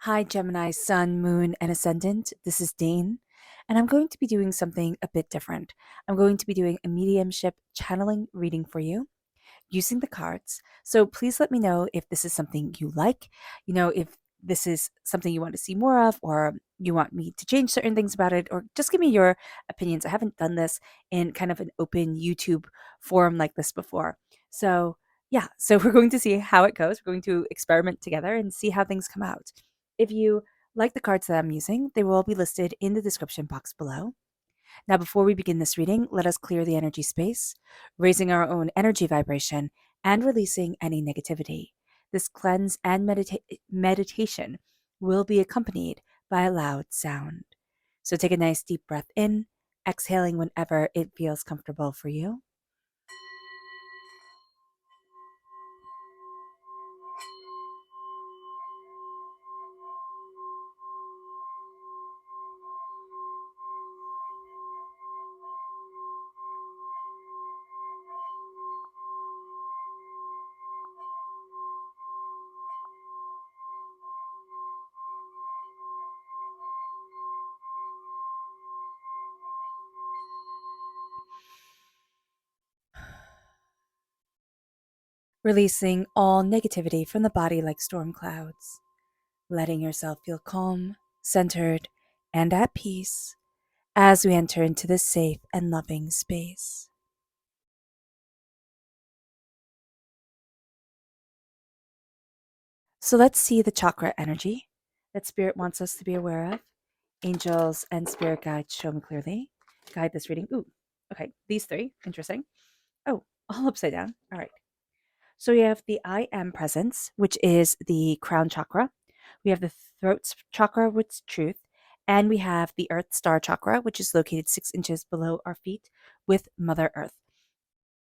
Hi, Gemini, Sun, Moon, and Ascendant. This is Dane, and I'm going to be doing something a bit different. I'm going to be doing a mediumship channeling reading for you using the cards. So please let me know if this is something you like, if this is something you want to see more of, or you want me to change certain things about it, or just give me your opinions. I haven't done this in kind of an open YouTube forum like this before. So, yeah, so we're going to see how it goes. We're going to experiment together and see how things come out. If you like the cards that I'm using, they will all be listed in the description box below. Now, before we begin this reading, let us clear the energy space, raising our own energy vibration and releasing any negativity. This cleanse and meditation will be accompanied by a loud sound. So take a nice deep breath in, exhaling whenever it feels comfortable for you. Releasing all negativity from the body like storm clouds, letting yourself feel calm, centered, and at peace as we enter into this safe and loving space. So let's see the chakra energy that Spirit wants us to be aware of. Angels and spirit guides show me clearly. Guide this reading. Ooh, okay, these three. Interesting. Oh, all upside down. All right. So we have the I am presence, which is the crown chakra. We have the throat chakra, which is truth. And we have the earth star chakra, which is located 6 inches below our feet with Mother Earth.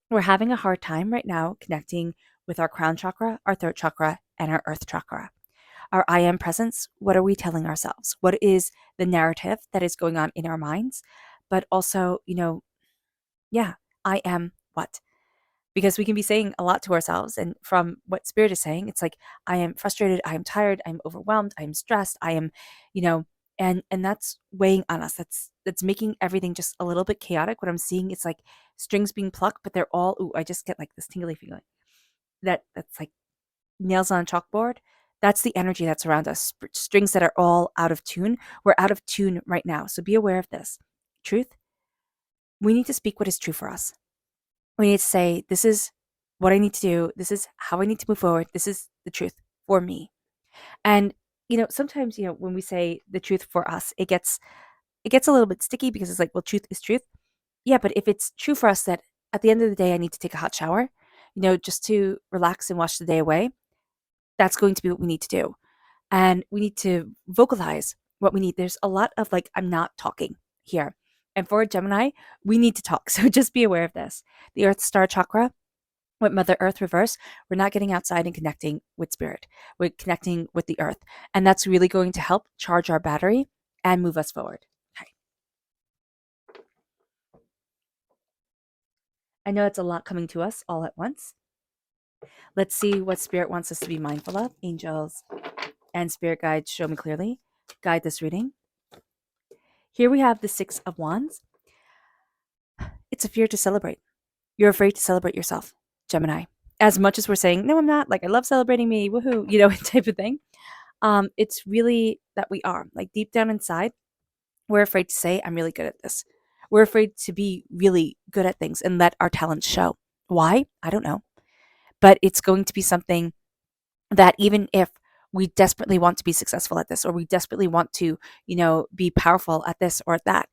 We're having a hard time right now connecting with our crown chakra, our throat chakra, and our earth chakra. Our I am presence, what are we telling ourselves? What is the narrative that is going on in our minds? But also, yeah, I am what? Because we can be saying a lot to ourselves. And from what Spirit is saying, it's like, I am frustrated, I am tired, I'm overwhelmed, I'm stressed, I am, you know, and that's weighing on us. That's making everything just a little bit chaotic. What I'm seeing is like strings being plucked, but they're all, ooh, I just get like this tingly feeling. That's like nails on a chalkboard. That's the energy that's around us. Strings that are all out of tune. We're out of tune right now. So be aware of this. Truth, we need to speak what is true for us. We need to say, this is what I need to do. This is how I need to move forward. This is the truth for me. And sometimes, when we say the truth for us, it gets a little bit sticky because it's like, well, truth is truth. Yeah, but if it's true for us that at the end of the day I need to take a hot shower, just to relax and wash the day away, that's going to be what we need to do. And we need to vocalize what we need. There's a lot of like, I'm not talking here. And for Gemini, we need to talk. So just be aware of this. The Earth Star Chakra, with Mother Earth reverse, we're not getting outside and connecting with Spirit. We're connecting with the Earth. And that's really going to help charge our battery and move us forward. Okay. I know it's a lot coming to us all at once. Let's see what Spirit wants us to be mindful of. Angels and Spirit guides show me clearly. Guide this reading. Here we have the Six of Wands. It's a fear to celebrate. You're afraid to celebrate yourself, Gemini. As much as we're saying, no, I'm not, like, I love celebrating me, woohoo, type of thing. It's really that we are, like, deep down inside, we're afraid to say, I'm really good at this. We're afraid to be really good at things and let our talents show. Why? I don't know. But it's going to be something that even if we desperately want to be successful at this, or we desperately want to, be powerful at this or at that,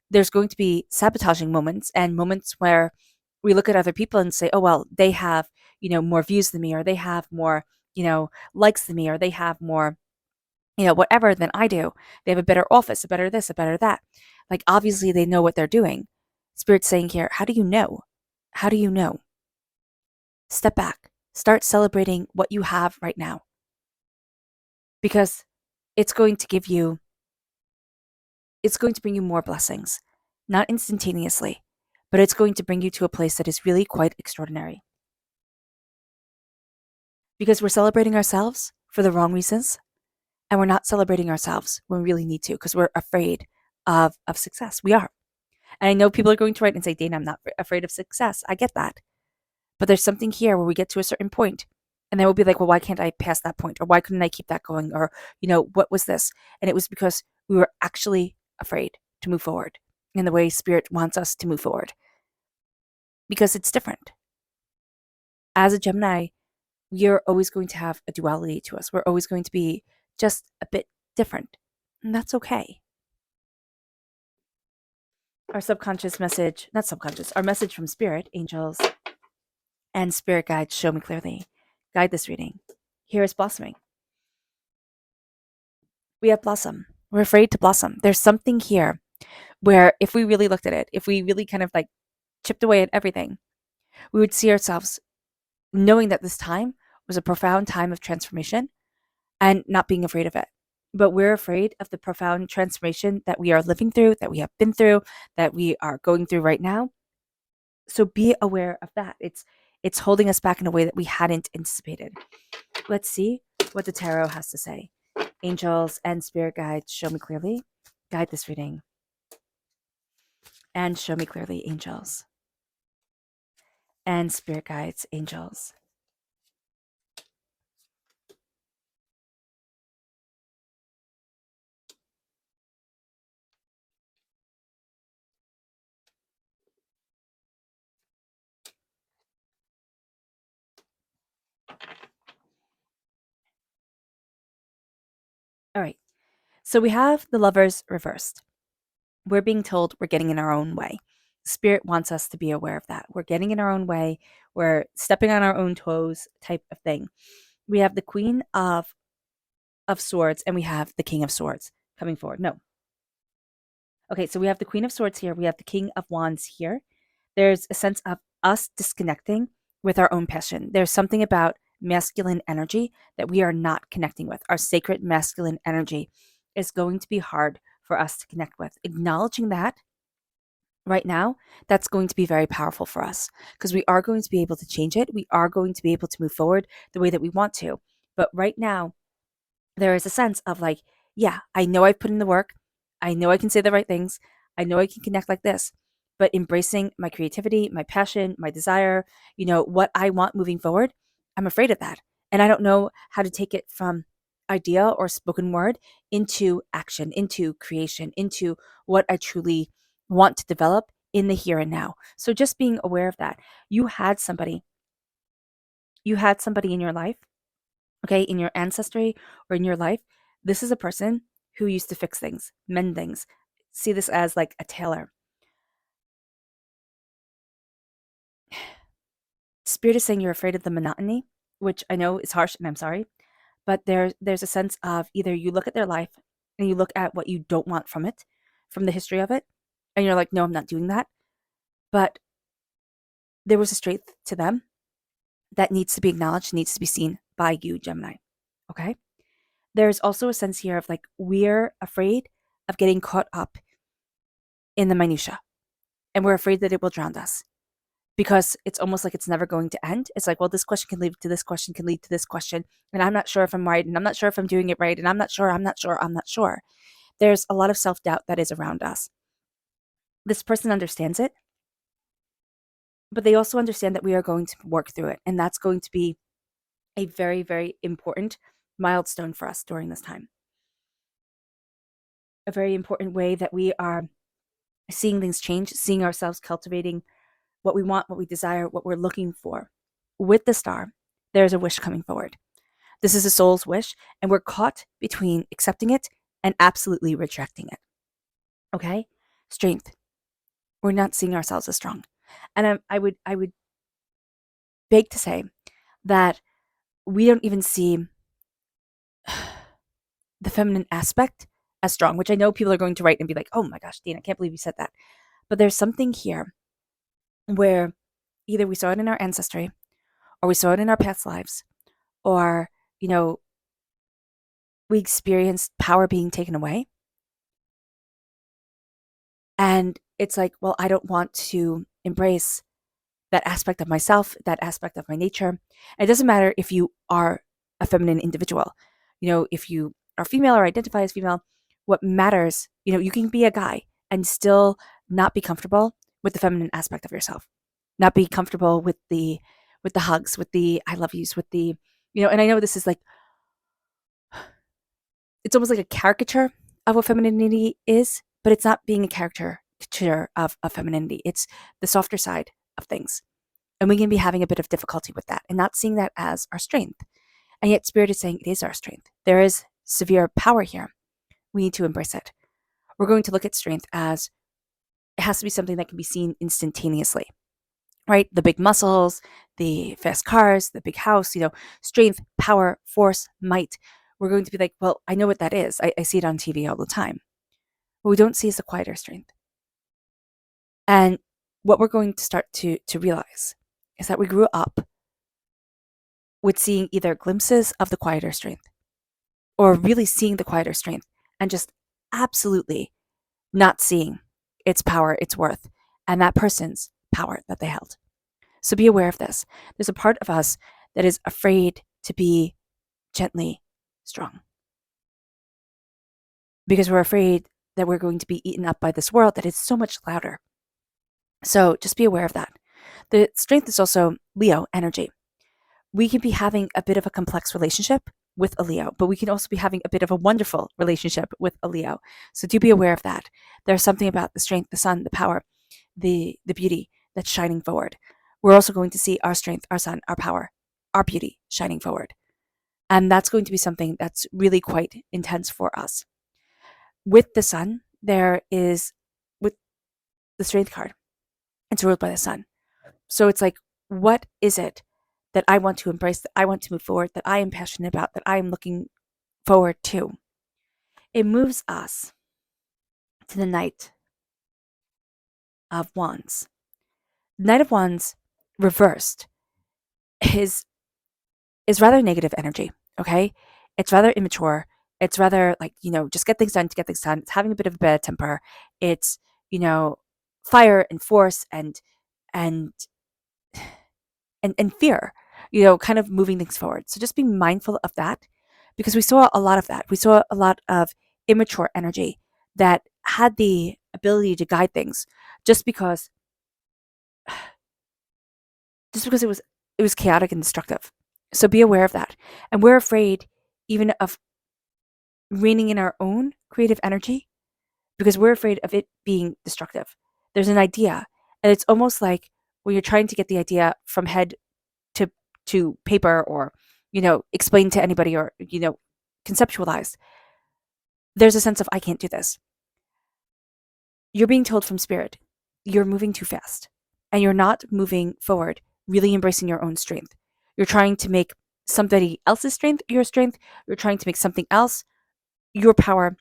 there's going to be sabotaging moments and moments where we look at other people and say, oh, well, they have, more views than me, or they have more, likes than me, or they have more, whatever than I do. They have a better office, a better this, a better that. Like, obviously they know what they're doing. Spirit's saying here, how do you know? How do you know? Step back. Start celebrating what you have right now. Because it's going to bring you more blessings. Not instantaneously, but it's going to bring you to a place that is really quite extraordinary. Because we're celebrating ourselves for the wrong reasons, And we're not celebrating ourselves when we really need to because we're afraid of success. We are. And I know people are going to write and say, Dana, I'm not afraid of success. I get that. But there's something here where we get to a certain point and then we'll be like, well, why can't I pass that point? Or why couldn't I keep that going? Or, what was this? And it was because we were actually afraid to move forward in the way spirit wants us to move forward because it's different. As a Gemini, we are always going to have a duality to us. We're always going to be just a bit different. And that's okay. Our subconscious message, not subconscious, our message from spirit, angels, and spirit guides show me clearly. Guide this reading. Here is blossoming. We have blossom. We're afraid to blossom. There's something here where if we really looked at it, if we really kind of like chipped away at everything, we would see ourselves knowing that this time was a profound time of transformation and not being afraid of it. But we're afraid of the profound transformation that we are living through, that we have been through, that we are going through right now. So be aware of that. It's holding us back in a way that we hadn't anticipated. Let's see what the tarot has to say. Angels and spirit guides, show me clearly. Guide this reading. And show me clearly, angels. And spirit guides, angels. All right. So we have the lovers reversed. We're being told we're getting in our own way. Spirit wants us to be aware of that. We're getting in our own way. We're stepping on our own toes type of thing. We have the Queen of Swords and we have the King of Swords coming forward. No. Okay, so we have the Queen of Swords here. We have the King of Wands here. There's a sense of us disconnecting with our own passion. There's something about masculine energy that we are not connecting with. Our sacred masculine energy is going to be hard for us to connect with. Acknowledging that right now, that's going to be very powerful for us because we are going to be able to change it. We are going to be able to move forward the way that we want to. But right now, there is a sense of like, yeah, I know I've put in the work. I know I can say the right things. I know I can connect like this. But embracing my creativity, my passion, my desire, what I want moving forward, I'm afraid of that. And I don't know how to take it from idea or spoken word into action, into creation, into what I truly want to develop in the here and now. So just being aware of that. You had somebody in your life, okay, in your ancestry or in your life. This is a person who used to fix things, mend things. See this as like a tailor. Spirit is saying you're afraid of the monotony, which I know is harsh and I'm sorry, but there's a sense of either you look at their life and you look at what you don't want from it, from the history of it, and you're like, no, I'm not doing that. But there was a strength to them that needs to be acknowledged, needs to be seen by you, Gemini. Okay? There's also a sense here of like, we're afraid of getting caught up in the minutia, and we're afraid that it will drown us because it's almost like it's never going to end. It's like, well, this question can lead to this question, can lead to this question, and I'm not sure if I'm right, and I'm not sure if I'm doing it right, and I'm not sure. There's a lot of self-doubt that is around us. This person understands it, but they also understand that we are going to work through it, and that's going to be a very, very important milestone for us during this time. A very important way that we are seeing things change, seeing ourselves cultivating what we want, what we desire, what we're looking for. With the star, there's a wish coming forward. This is a soul's wish, and we're caught between accepting it and absolutely rejecting it. Okay? Strength. We're not seeing ourselves as strong. And I would beg to say that we don't even see the feminine aspect as strong, which I know people are going to write and be like, oh my gosh, Dean, I can't believe you said that. But there's something here where either we saw it in our ancestry or we saw it in our past lives, or, we experienced power being taken away. And it's like, well, I don't want to embrace that aspect of myself, that aspect of my nature. And it doesn't matter if you are a feminine individual, if you are female or identify as female. What matters, you can be a guy and still not be comfortable with the feminine aspect of yourself, not be comfortable with the hugs, with the I love yous, with the, and I know this is like, it's almost like a caricature of what femininity is, but it's not being a caricature of femininity. It's the softer side of things. And we can be having a bit of difficulty with that and not seeing that as our strength. And yet Spirit is saying it is our strength. There is severe power here. We need to embrace it. We're going to look at strength as it has to be something that can be seen instantaneously, right? The big muscles, the fast cars, the big house, strength, power, force, might. We're going to be like, well, I know what that is. I see it on TV all the time. What we don't see is the quieter strength. And what we're going to start to realize is that we grew up with seeing either glimpses of the quieter strength or really seeing the quieter strength and just absolutely not seeing its power, its worth, and that person's power that they held. So be aware of this. There's a part of us that is afraid to be gently strong because we're afraid that we're going to be eaten up by this world that is so much louder. So just be aware of that. The strength is also Leo energy. We can be having a bit of a complex relationship with a Leo, but we can also be having a bit of a wonderful relationship with a Leo. So do be aware of that. There's something about the strength, the sun, the power, the beauty that's shining forward. We're also going to see our strength, our sun, our power, our beauty shining forward. And that's going to be something that's really quite intense for us. With the sun, there is, with the strength card, it's ruled by the sun. So it's like, what is it that I want to embrace, that I want to move forward, that I am passionate about, that I am looking forward to? It moves us to the Knight of Wands. Knight of Wands reversed is rather negative energy, okay? It's rather immature. It's rather like, just get things done to get things done. It's having a bit of a bad temper. It's, fire and force and fear, kind of moving things forward. So just be mindful of that because we saw a lot of that. We saw a lot of immature energy that had the ability to guide things just because it was chaotic and destructive. So be aware of that. And we're afraid even of reining in our own creative energy because we're afraid of it being destructive. There's an idea, and it's almost like when you're trying to get the idea from head to paper or, explain to anybody or, conceptualize, there's a sense of, I can't do this. You're being told from Spirit, you're moving too fast and you're not moving forward, really embracing your own strength. You're trying to make somebody else's strength your strength. You're trying to make something else your power,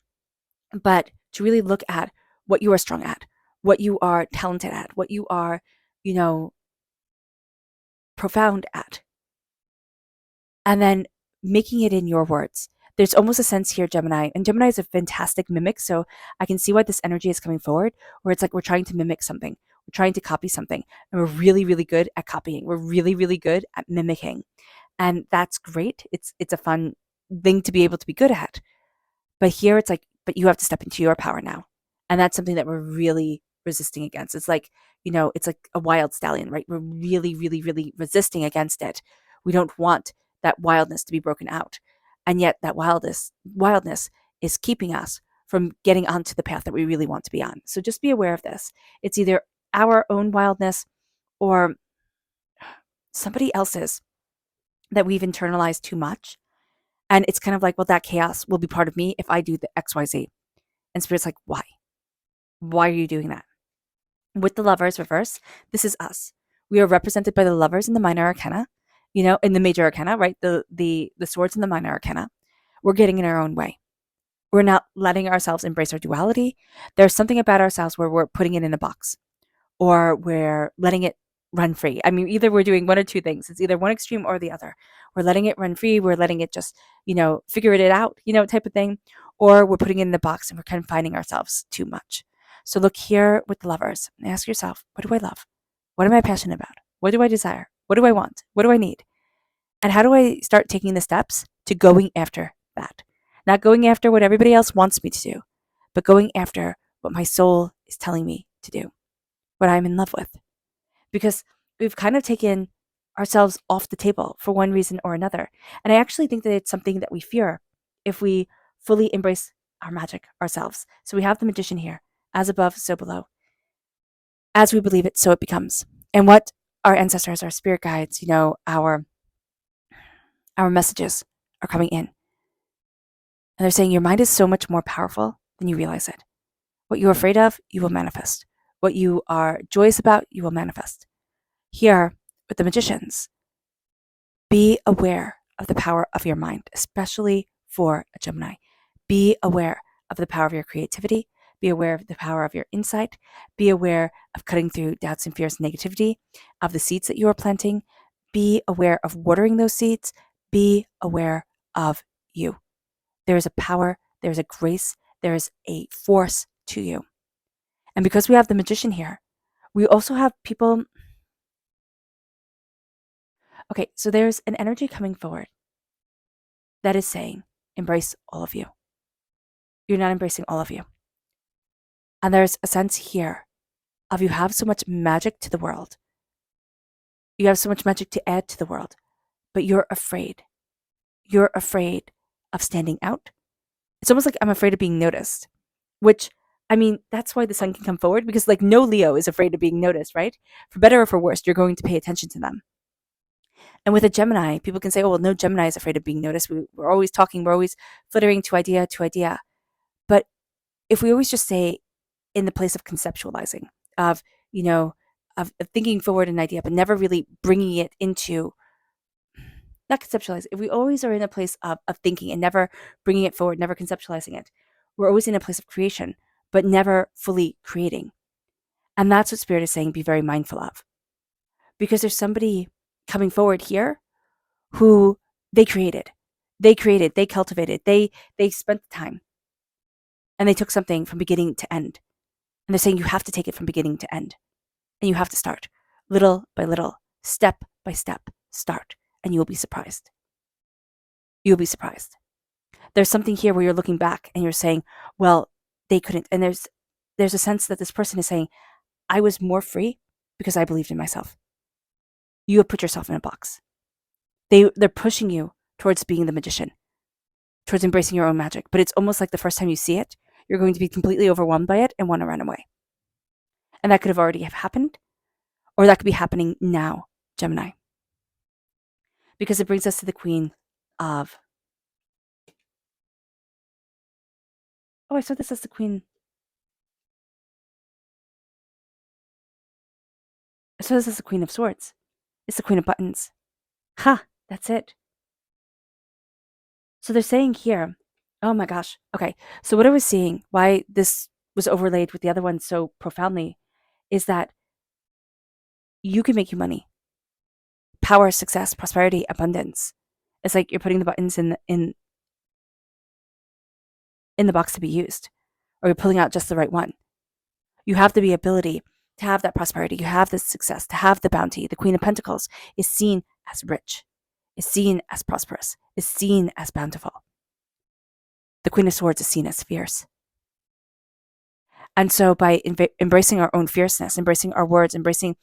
but to really look at what you are strong at, what you are talented at, what you are, profound at, and then making it in your words. There's almost a sense here, Gemini, and Gemini is a fantastic mimic, so I can see why this energy is coming forward, where it's like we're trying to mimic something. We're trying to copy something, and we're really, really good at copying. We're really, really good at mimicking, and that's great. It's a fun thing to be able to be good at. But here it's like, but you have to step into your power now. And that's something that we're really resisting against. It's like, it's like a wild stallion, right? We're really, really, really resisting against it. We don't want that wildness to be broken out. And yet that wildness is keeping us from getting onto the path that we really want to be on. So just be aware of this. It's either our own wildness or somebody else's that we've internalized too much. And it's kind of like, well, that chaos will be part of me if I do the XYZ. And Spirit's like, why? Why are you doing that? With the Lovers reverse, this is us. We are represented by the Lovers in the minor arcana, in the major arcana, right? The swords in the minor arcana. We're getting in our own way. We're not letting ourselves embrace our duality. There's something about ourselves where we're putting it in a box or we're letting it run free. I mean, either we're doing one or two things. It's either one extreme or the other. We're letting it run free. We're letting it just, figure it out, type of thing. Or we're putting it in the box and we're confining ourselves too much. So look here with the Lovers and ask yourself, what do I love? What am I passionate about? What do I desire? What do I want? What do I need? And how do I start taking the steps to going after that? Not going after what everybody else wants me to do, but going after what my soul is telling me to do, what I'm in love with. Because we've kind of taken ourselves off the table for one reason or another. And I actually think that it's something that we fear if we fully embrace our magic ourselves. So we have the magician here, as above, so below. As we believe it, so it becomes. And what our ancestors, our spirit guides, our messages are coming in. And they're saying your mind is so much more powerful than you realize it. What you're afraid of, you will manifest. What you are joyous about, you will manifest. Here, with the magicians, be aware of the power of your mind, especially for a Gemini. Be aware of the power of your creativity. Be aware of the power of your insight. Be aware of cutting through doubts and fears and negativity, of the seeds that you are planting. Be aware of watering those seeds. Be aware of you. There is a power, there is a grace, there is a force to you. And because we have the magician here, we also have people. Okay, so there's an energy coming forward that is saying, embrace all of you. You're not embracing all of you. And there's a sense here of you have so much magic to the world. You have so much magic to add to the world, but you're afraid. You're afraid of standing out. It's almost like I'm afraid of being noticed, which, I mean, that's why the sun can come forward, because like no Leo is afraid of being noticed, right? For better or for worse, you're going to pay attention to them. And with a Gemini, people can say, oh, well, no Gemini is afraid of being noticed. We're always talking, we're always flittering to idea to idea. But if we always just say in the place of conceptualizing, of, of thinking forward an idea, but never really bringing it into, not conceptualize, if we always are in a place of thinking and never bringing it forward, never conceptualizing it, we're always in a place of creation, but never fully creating. And that's what Spirit is saying, be very mindful of. Because there's somebody coming forward here who they created, they cultivated, they spent the time, and they took something from beginning to end. And they're saying you have to take it from beginning to end. And you have to start little by little, step by step, start, and you will be surprised. You'll be surprised. There's something here where you're looking back and you're saying, well, they couldn't. And there's a sense that this person is saying, I was more free because I believed in myself. You have put yourself in a box. They're pushing you towards being the magician, towards embracing your own magic. But it's almost like the first time you see it, you're going to be completely overwhelmed by it and want to run away. And that could have already have happened, or that could be happening now, Gemini. Because it brings us to the Queen of... Oh, I saw this as the Queen... I saw this as the Queen of Swords. It's the Queen of Buttons. Ha! That's it. So they're saying here... Oh my gosh. Okay. So what I was seeing, why this was overlaid with the other one so profoundly, is that you can make you money. Power, success, prosperity, abundance. It's like you're putting the buttons in the box to be used, or you're pulling out just the right one. You have the ability to have that prosperity. You have this success, to have the bounty. The Queen of Pentacles is seen as rich, is seen as prosperous, is seen as bountiful. The Queen of Swords is seen as fierce. And so by embracing our own fierceness, embracing our words, embracing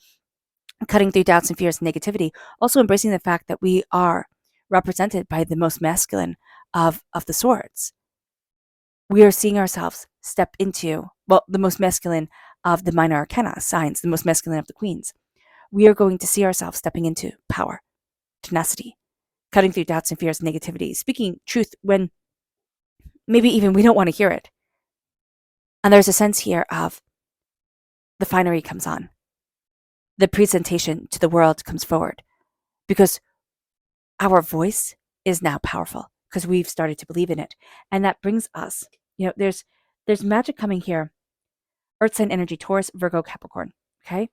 cutting through doubts and fears and negativity, also embracing the fact that we are represented by the most masculine of the swords, we are seeing ourselves step into, well, the most masculine of the minor arcana signs, the most masculine of the queens. We are going to see ourselves stepping into power, tenacity, cutting through doubts and fears and negativity, speaking truth when maybe even we don't want to hear it. And there's a sense here of the finery comes on. The presentation to the world comes forward because our voice is now powerful because we've started to believe in it. And that brings us, there's magic coming here. Earth sign energy, Taurus, Virgo, Capricorn. Okay.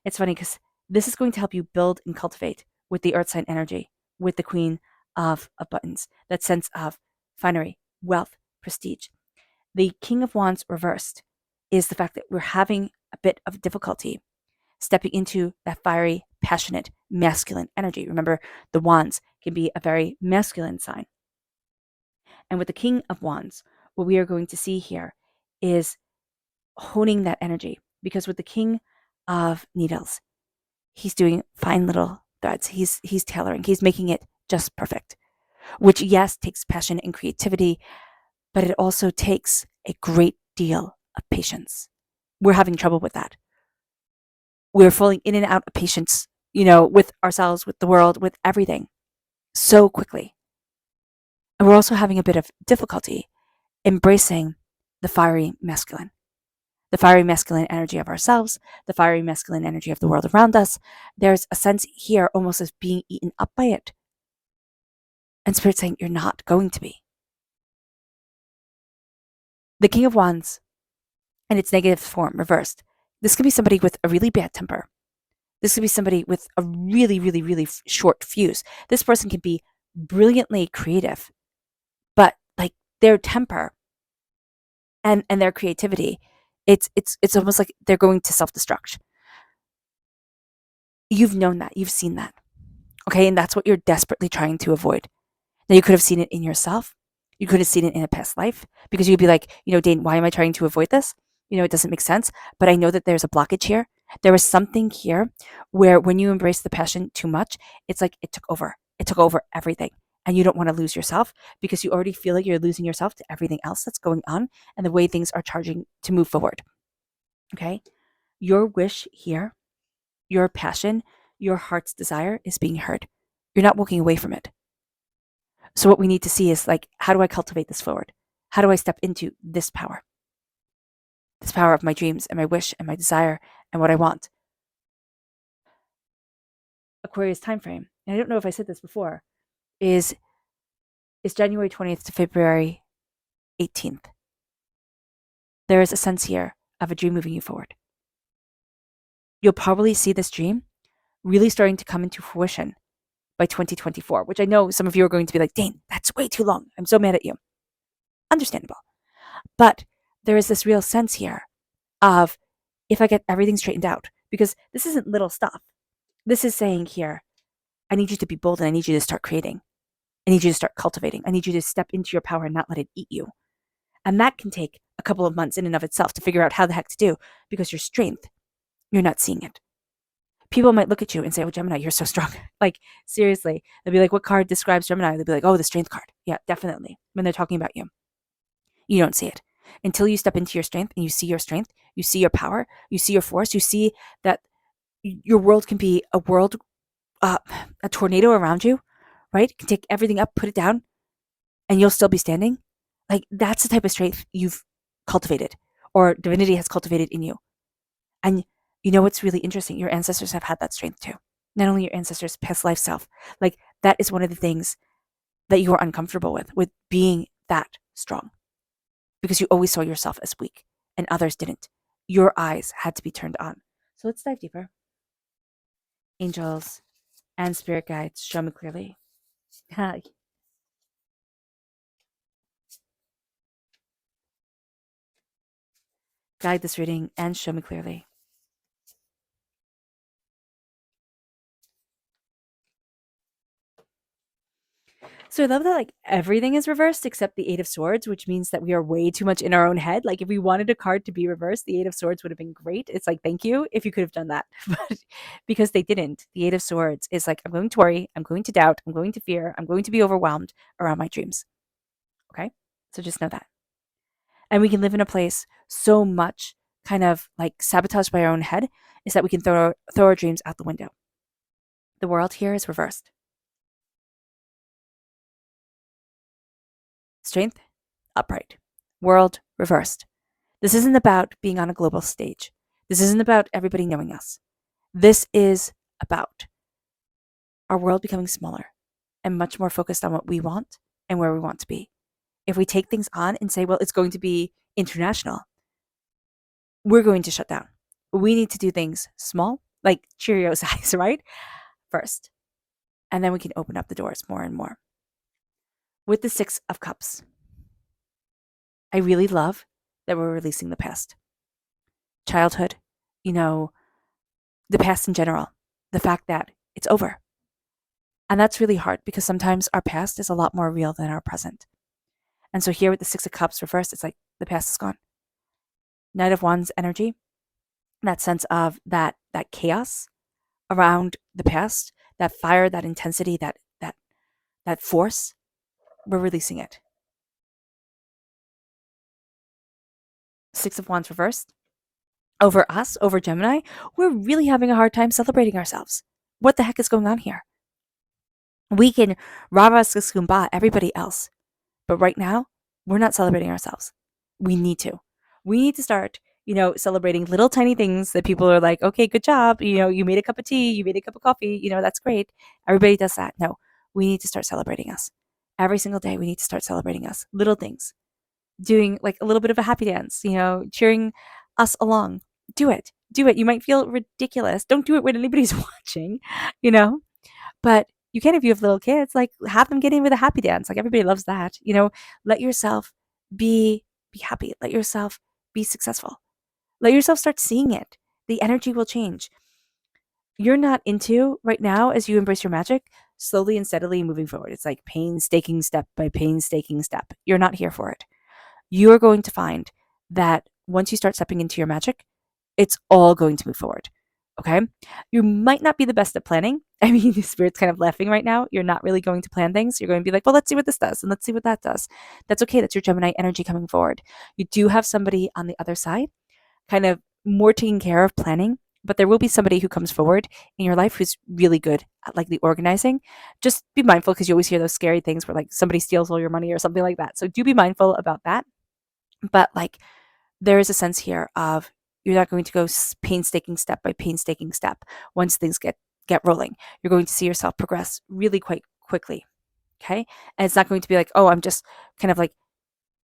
It's funny because this is going to help you build and cultivate with the earth sign energy, with the Queen of Buttons, that sense of finery, wealth, prestige. The King of Wands reversed is the fact that we're having a bit of difficulty stepping into that fiery, passionate, masculine energy. Remember, the Wands can be a very masculine sign. And with the King of Wands, what we are going to see here is honing that energy, because with the King of Needles, he's doing fine little threads. He's tailoring. He's making it just perfect, which yes takes passion and creativity, but it also takes a great deal of patience. We're having trouble with that. We're falling in and out of patience, with ourselves, with the world, with everything so quickly. And we're also having a bit of difficulty embracing the fiery masculine. The fiery masculine energy of ourselves, the fiery masculine energy of the world around us. There's a sense here almost as being eaten up by it. And Spirit saying, you're not going to be. The King of Wands, in its negative form, reversed. This could be somebody with a really bad temper. This could be somebody with a really, really, really short fuse. This person can be brilliantly creative, but like their temper and their creativity, it's almost like they're going to self-destruct. You've known that. You've seen that. Okay, and that's what you're desperately trying to avoid. Now, you could have seen it in yourself. You could have seen it in a past life, because you'd be like, Dane, why am I trying to avoid this? It doesn't make sense, but I know that there's a blockage here. There was something here where when you embrace the passion too much, it's like it took over. It took over everything. And you don't want to lose yourself, because you already feel like you're losing yourself to everything else that's going on and the way things are charging to move forward. Okay? Your wish here, your passion, your heart's desire is being heard. You're not walking away from it. So what we need to see is like, how do I cultivate this forward? How do I step into this power? This power of my dreams and my wish and my desire and what I want. Aquarius time frame, and I don't know if I said this before, is January 20th to February 18th. There is a sense here of a dream moving you forward. You'll probably see this dream really starting to come into fruition by 2024, which I know some of you are going to be like, Dane, that's way too long. I'm so mad at you. Understandable. But there is this real sense here of, if I get everything straightened out, because this isn't little stuff. This is saying here, I need you to be bold and I need you to start creating. I need you to start cultivating. I need you to step into your power and not let it eat you. And that can take a couple of months in and of itself to figure out how the heck to do, because your strength, you're not seeing it. People might look at you and say, oh, Gemini, you're so strong. Like, seriously. They'll be like, what card describes Gemini? They'll be like, oh, the strength card. Yeah, definitely. When they're talking about you. You don't see it. Until you step into your strength and you see your strength, you see your power, you see your force, you see that your world can be a world, a tornado around you, right? It can take everything up, put it down, and you'll still be standing. Like, that's the type of strength you've cultivated, or divinity has cultivated in you. And you know what's really interesting? Your ancestors have had that strength too. Not only your ancestors, past life self. Like, that is one of the things that you are uncomfortable with being that strong. Because you always saw yourself as weak and others didn't. Your eyes had to be turned on. So let's dive deeper. Angels and spirit guides, show me clearly. Guide this reading and show me clearly. So I love that, like, everything is reversed except the Eight of Swords, which means that we are way too much in our own head. Like, if we wanted a card to be reversed, the Eight of Swords would have been great. It's like, thank you if you could have done that. But because they didn't, the Eight of Swords is like, I'm going to worry, I'm going to doubt, I'm going to fear, I'm going to be overwhelmed around my dreams. Okay? So just know that. And we can live in a place so much kind of like sabotaged by our own head, is that we can throw our dreams out the window. The world here is reversed. Strength, upright. World, reversed. This isn't about being on a global stage. This isn't about everybody knowing us. This is about our world becoming smaller and much more focused on what we want and where we want to be. If we take things on and say, well, it's going to be international, we're going to shut down. We need to do things small, like Cheerio size, right? First. And then we can open up the doors more and more. With the Six of Cups, I really love that we're releasing the past. Childhood, the past in general, the fact that it's over. And that's really hard, because sometimes our past is a lot more real than our present. And so here with the Six of Cups reversed, it's like the past is gone. Knight of Wands energy, that sense of that chaos around the past, that fire, that intensity, that force, we're releasing it. Six of Wands reversed. Over us, over Gemini, we're really having a hard time celebrating ourselves. What the heck is going on here? We can rah-rah everybody else, but right now, we're not celebrating ourselves. We need to. We need to start, celebrating little tiny things that people are like, okay, good job. You made a cup of tea, you made a cup of coffee, that's great. Everybody does that. No, we need to start celebrating us. Every single day, we need to start celebrating us. Little things. Doing like a little bit of a happy dance, cheering us along. Do it. Do it. You might feel ridiculous. Don't do it when anybody's watching, you know? But you can if you have little kids, like have them get in with a happy dance. Like everybody loves that. Let yourself be happy. Let yourself be successful. Let yourself start seeing it. The energy will change. You're not into right now as you embrace your magic, slowly and steadily moving forward. It's like painstaking step by painstaking step. You're not here for it. You are going to find that once you start stepping into your magic, it's all going to move forward. Okay. You might not be the best at planning. I mean, the spirit's kind of laughing right now. You're not really going to plan things. You're going to be like, well, let's see what this does and let's see what that does. That's okay. That's your Gemini energy coming forward. You do have somebody on the other side, kind of more taking care of planning, but there will be somebody who comes forward in your life who's really good at like the organizing. Just be mindful because you always hear those scary things where like somebody steals all your money or something like that. So do be mindful about that. But like there is a sense here of you're not going to go painstaking step by painstaking step once things get rolling. You're going to see yourself progress really quite quickly. Okay. And it's not going to be like, oh, I'm just kind of like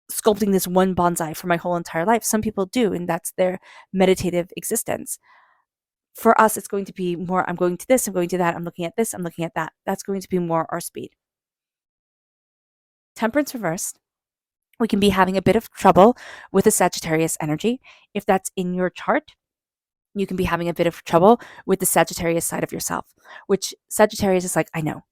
sculpting this one bonsai for my whole entire life. Some people do, and that's their meditative existence. For us, it's going to be more, I'm going to this, I'm going to that, I'm looking at this, I'm looking at that. That's going to be more our speed. Temperance reversed. We can be having a bit of trouble with the Sagittarius energy. If that's in your chart, you can be having a bit of trouble with the Sagittarius side of yourself, which Sagittarius is like, I know.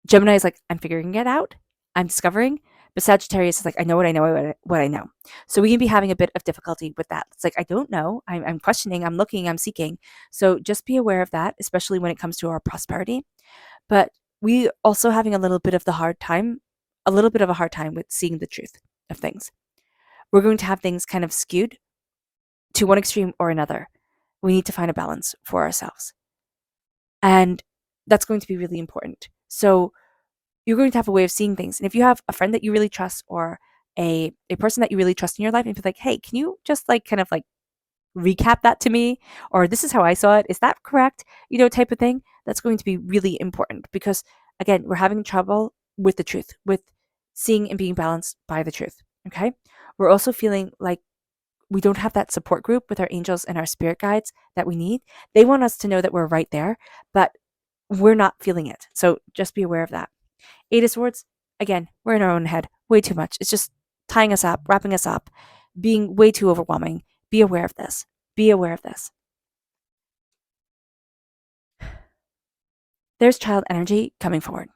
Gemini is like, I'm figuring it out. I'm discovering. But Sagittarius is like, I know what I know, what I know. So we can be having a bit of difficulty with that. It's like, I don't know. I'm questioning. I'm looking. I'm seeking. So just be aware of that, especially when it comes to our prosperity. But we also having a little bit of a hard time with seeing the truth of things. We're going to have things kind of skewed to one extreme or another. We need to find a balance for ourselves. And that's going to be really important. So you're going to have a way of seeing things. And if you have a friend that you really trust or a person that you really trust in your life and be like, hey, can you just like kind of like recap that to me? Or this is how I saw it. Is that correct? Type of thing. That's going to be really important because again, we're having trouble with the truth, with seeing and being balanced by the truth. Okay. We're also feeling like we don't have that support group with our angels and our spirit guides that we need. They want us to know that we're right there, but we're not feeling it. So just be aware of that. Eight of Swords, again, we're in our own head way too much. It's just tying us up, wrapping us up, being way too overwhelming. Be aware of this. Be aware of this. There's child energy coming forward.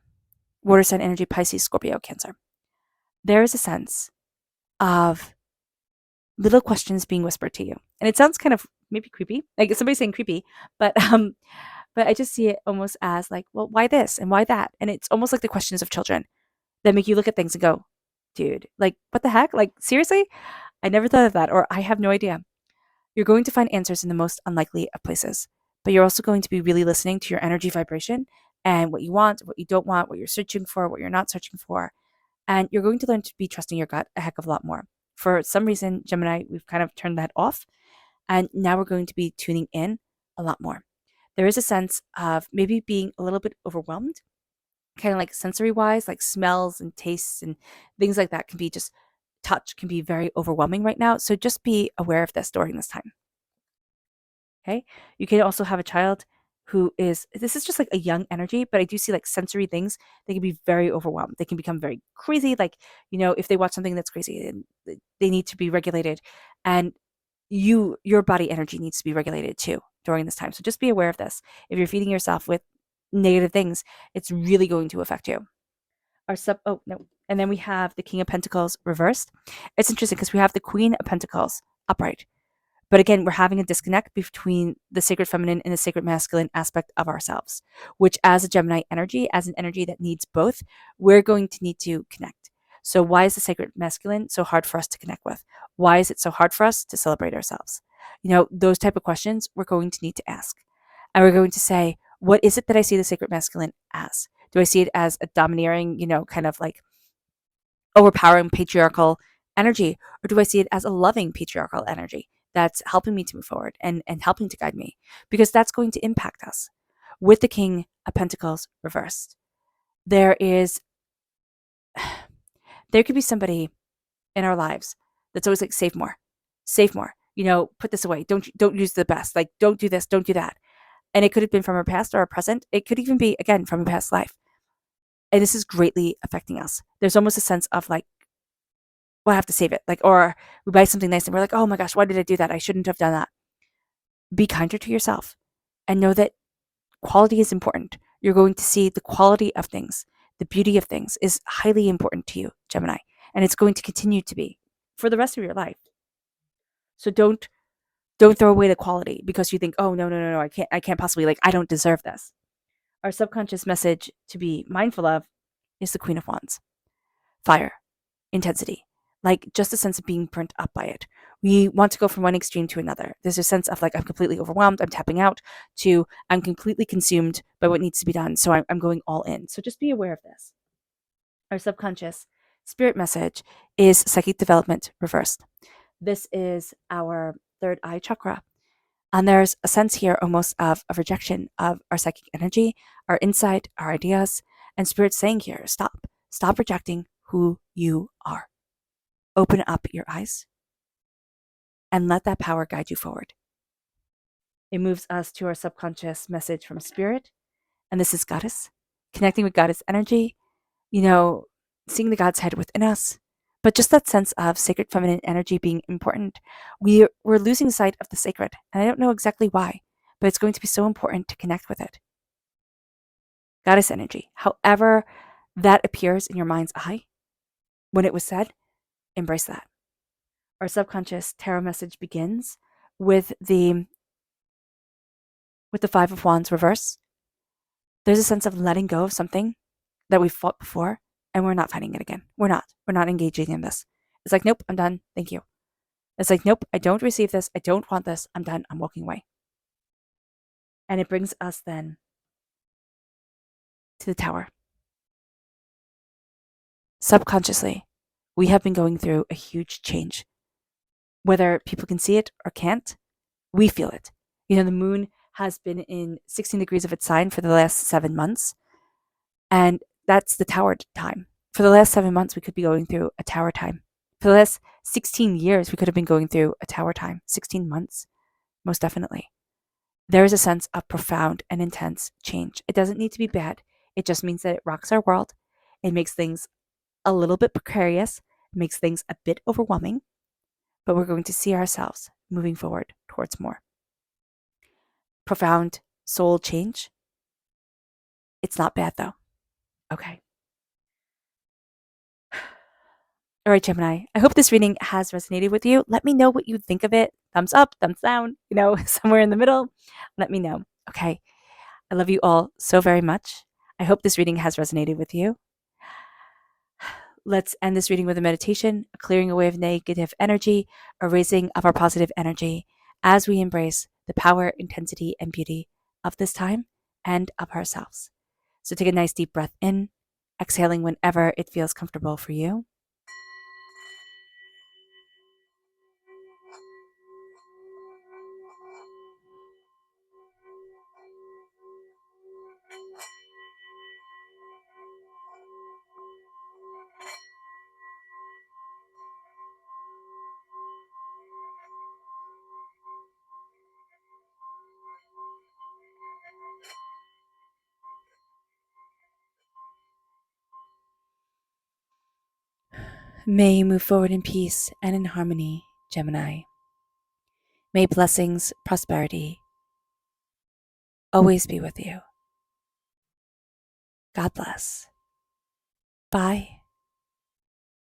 Water sign energy, Pisces, Scorpio, Cancer. There is a sense of little questions being whispered to you. And it sounds kind of maybe creepy. Like somebody's saying creepy, but I just see it almost as like, well, why this and why that? And it's almost like the questions of children that make you look at things and go, dude, like, what the heck? Like, seriously? I never thought of that, or I have no idea. You're going to find answers in the most unlikely of places, but you're also going to be really listening to your energy vibration and what you want, what you don't want, what you're searching for, what you're not searching for. And you're going to learn to be trusting your gut a heck of a lot more. For some reason, Gemini, we've kind of turned that off. And now we're going to be tuning in a lot more. There is a sense of maybe being a little bit overwhelmed, kind of like sensory wise, like smells and tastes and things like that can be just touch can be very overwhelming right now. So just be aware of this during this time. Okay. You can also have a child who this is just like a young energy, but I do see like sensory things. They can be very overwhelmed. They can become very crazy. Like, if they watch something that's crazy and they need to be regulated and your body energy needs to be regulated too during this time. So just be aware of this. If you're feeding yourself with negative things, it's really going to affect you. Oh no. And then we have the King of Pentacles reversed. It's interesting because we have the Queen of Pentacles upright. But again, we're having a disconnect between the sacred feminine and the sacred masculine aspect of ourselves, which as a Gemini energy, as an energy that needs both, we're going to need to connect. So why is the sacred masculine so hard for us to connect with? Why is it so hard for us to celebrate ourselves? Those type of questions we're going to need to ask. And we're going to say, what is it that I see the sacred masculine as? Do I see it as a domineering, kind of like overpowering patriarchal energy? Or do I see it as a loving patriarchal energy that's helping me to move forward and helping to guide me? Because that's going to impact us. With the King of Pentacles reversed, there could be somebody in our lives that's always like, save more, put this away. Don't use the best. Like, don't do this, don't do that. And it could have been from our past or our present. It could even be, again, from a past life. And this is greatly affecting us. There's almost a sense of like, well, I have to save it. Like, or we buy something nice and we're like, oh my gosh, why did I do that? I shouldn't have done that. Be kinder to yourself and know that quality is important. You're going to see the quality of things, the beauty of things is highly important to you, Gemini. And it's going to continue to be for the rest of your life. So don't throw away the quality because you think, oh no, I can't possibly, like, I don't deserve this. Our subconscious message to be mindful of is the Queen of Wands. Fire, intensity, like just a sense of being burnt up by it. We want to go from one extreme to another. There's a sense of like, I'm completely overwhelmed, I'm tapping out, to I'm completely consumed by what needs to be done. So I'm going all in. So just be aware of this. Our subconscious spirit message is psychic development reversed. This is our third eye chakra. And there's a sense here almost of a rejection of our psychic energy, our insight, our ideas, and spirit saying here, stop rejecting who you are. Open up your eyes and let that power guide you forward. It moves us to our subconscious message from spirit. And this is Goddess, connecting with Goddess energy, seeing the God's head within us. But just that sense of sacred feminine energy being important. We're losing sight of the sacred. And I don't know exactly why, but it's going to be so important to connect with it. Goddess energy, however that appears in your mind's eye, when it was said, embrace that. Our subconscious tarot message begins with the Five of Wands reverse. There's a sense of letting go of something that we've fought before, and we're not fighting it again. We're not engaging in this. It's like, nope, I'm done. Thank you. It's like, nope, I don't receive this. I don't want this. I'm done. I'm walking away. And it brings us then to the Tower. Subconsciously, we have been going through a huge change. Whether people can see it or can't, we feel it. The moon has been in 16 degrees of its sign for the last 7 months. And that's the Tower time. For the last 7 months, we could be going through a Tower time. For the last 16 years, we could have been going through a Tower time. 16 months, most definitely. There is a sense of profound and intense change. It doesn't need to be bad. It just means that it rocks our world. It makes things a little bit precarious, makes things a bit overwhelming, but we're going to see ourselves moving forward towards more. Profound soul change. It's not bad though. Okay. All right, Gemini, I hope this reading has resonated with you. Let me know what you think of it. Thumbs up, thumbs down, somewhere in the middle. Let me know. Okay. I love you all so very much. I hope this reading has resonated with you. Let's end this reading with a meditation, a clearing away of negative energy, a raising of our positive energy as we embrace the power, intensity, and beauty of this time and of ourselves. So take a nice deep breath in, exhaling whenever it feels comfortable for you. May you move forward in peace and in harmony, Gemini. May blessings, prosperity always be with you. God bless. Bye.